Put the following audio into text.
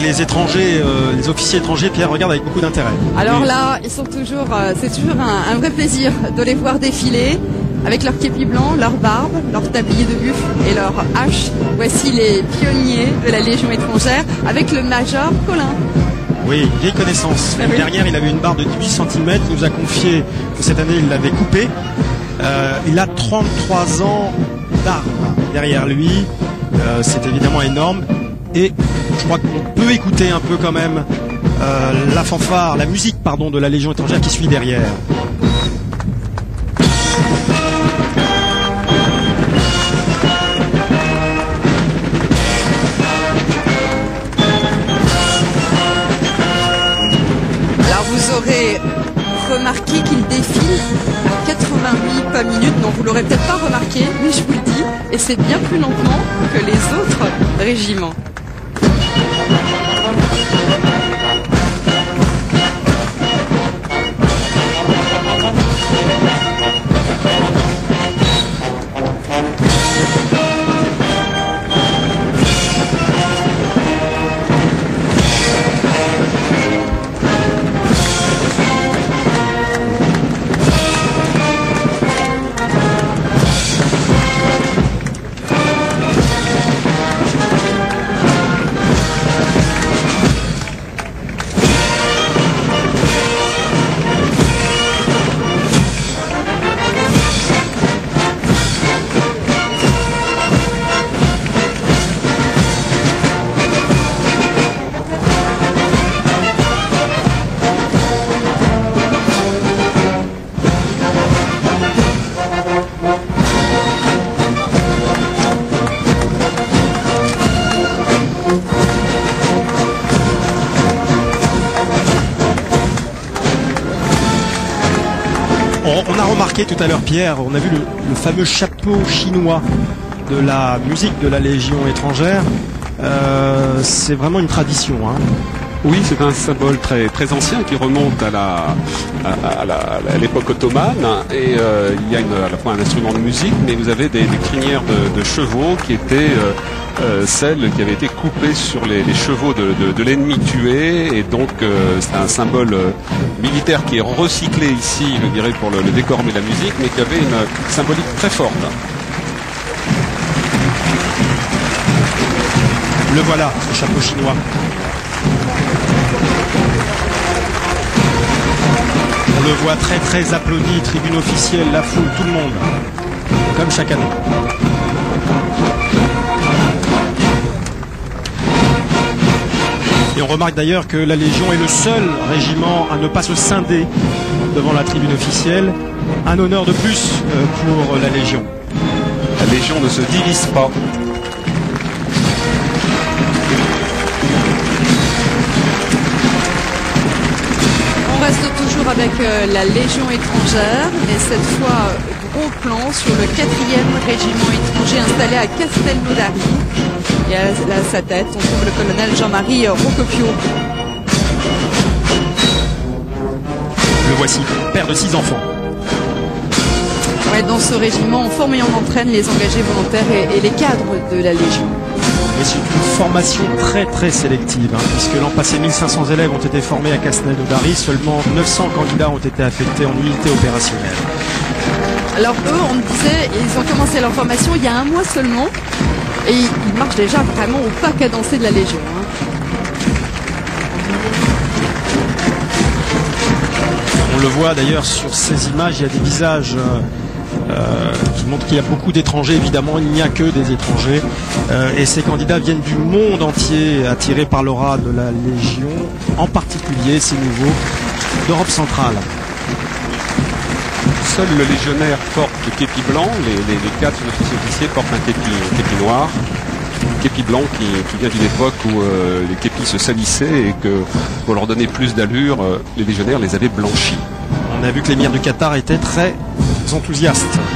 Les étrangers, les officiers étrangers, Pierre, regarde avec beaucoup d'intérêt. Alors là, ils sont toujours, c'est toujours un vrai plaisir de les voir défiler avec leur képi blanc, leur barbe, leur tablier de buffle et leur hache. Voici les pionniers de la Légion étrangère avec le major Colin. Oui, vieille connaissance. L'année dernière, il avait une barbe de 18 cm. Il nous a confié que cette année, il l'avait coupée. Il a 33 ans d'armes derrière lui. C'est évidemment énorme. Et je crois qu'on peut écouter un peu quand même la fanfare, la musique, pardon, de la Légion étrangère qui suit derrière. Alors vous aurez remarqué qu'il défile à 88 pas minutes. Non, vous l'aurez peut-être pas remarqué, mais je vous le dis, et c'est bien plus lentement que les autres régiments. On a remarqué tout à l'heure, Pierre, on a vu le fameux chapeau chinois de la musique de la Légion étrangère. C'est vraiment une tradition, hein. Oui, c'est un symbole très, très ancien qui remonte à l'époque ottomane. Et il y a à la fois un instrument de musique, mais vous avez des crinières de chevaux qui étaient celles qui avaient été coupées sur les chevaux de l'ennemi tué. Et donc c'est un symbole militaire qui est recyclé ici, je dirais, pour le décor mais la musique, mais qui avait une symbolique très forte. Le voilà, ce chapeau chinois. On le voit très très applaudi, tribune officielle, la foule, tout le monde, comme chaque année. Et on remarque d'ailleurs que la Légion est le seul régiment à ne pas se scinder devant la tribune officielle. Un honneur de plus pour la Légion. La Légion ne se divise pas. On reste toujours avec la Légion étrangère, et cette fois gros plan sur le 4e régiment étranger installé à Castelnaudary. Et à sa tête, on trouve le colonel Jean-Marie Rocopio. Le voici, père de 6 enfants. Ouais, dans ce régiment, on forme et on entraîne les engagés volontaires et les cadres de la Légion. Mais c'est une formation très très sélective, hein, puisque l'an passé 1500 élèves ont été formés à Castelnaudary, seulement 900 candidats ont été affectés en unité opérationnelle. Alors eux, on me disait, ils ont commencé leur formation il y a 1 mois seulement, et ils marchent déjà vraiment au pas cadencé de la Légion, hein. On le voit d'ailleurs sur ces images, il y a des visages qui montrent qu'il y a beaucoup d'étrangers. Évidemment, il n'y a que des étrangers. Et ces candidats viennent du monde entier, attirés par l'aura de la Légion, en particulier ces nouveaux d'Europe centrale. Seul le légionnaire porte le képi blanc, les 4 officiers portent un képi noir. Képi blanc qui vient d'une époque où les képis se salissaient et que pour leur donner plus d'allure, les légionnaires les avaient blanchis. On a vu que l'émir du Qatar était très enthousiaste.